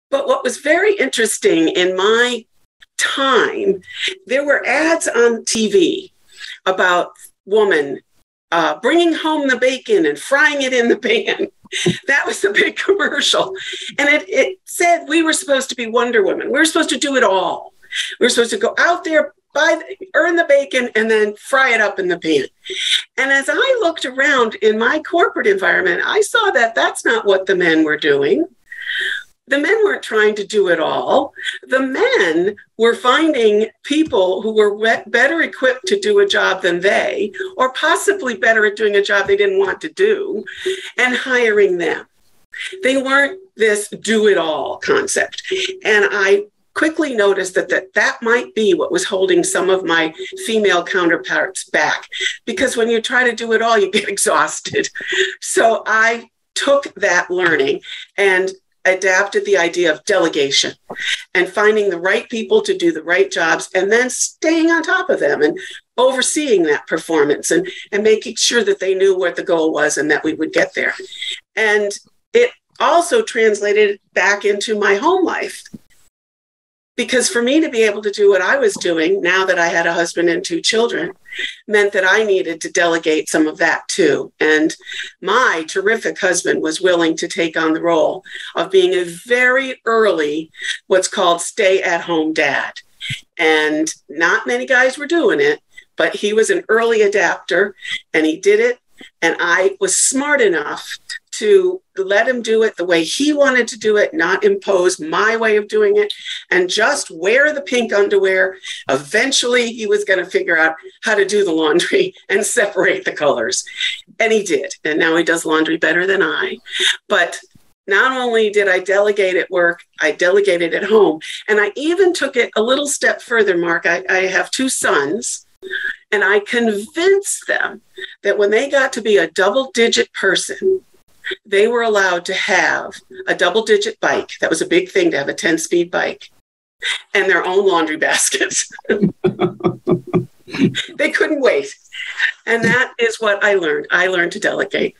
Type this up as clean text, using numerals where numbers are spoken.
But what was very interesting in my time, there were ads on TV about women bringing home the bacon and frying it in the pan. That was the big commercial. And it said we were supposed to be Wonder Women. We were supposed to do it all. We were supposed to go out there, earn the bacon, and then fry it up in the pan. And as I looked around in my corporate environment, I saw that that's not what the men were doing. The men weren't trying to do it all. The men were finding people who were better equipped to do a job than they, or possibly better at doing a job they didn't want to do, and hiring them. They weren't this do-it-all concept. And I quickly noticed that might be what was holding some of my female counterparts back. Because when you try to do it all, you get exhausted. So I took that learning and adapted the idea of delegation and finding the right people to do the right jobs and then staying on top of them and overseeing that performance and making sure that they knew what the goal was and that we would get there. And it also translated back into my home life. Because for me to be able to do what I was doing, now that I had a husband and 2 children, meant that I needed to delegate some of that too. And my terrific husband was willing to take on the role of being a very early, what's called stay-at-home dad. And not many guys were doing it, but he was an early adapter and he did it. And I was smart enough to let him do it the way he wanted to do it, not impose my way of doing it, and just wear the pink underwear. Eventually, he was going to figure out how to do the laundry and separate the colors. And he did. And now he does laundry better than I. But not only did I delegate at work, I delegated at home. And I even took it a little step further, Mark. I have 2 sons. And I convinced them that when they got to be a double-digit person, they were allowed to have a double-digit bike. That was a big thing, to have a 10-speed bike, and their own laundry baskets. They couldn't wait. And that is what I learned. I learned to delegate.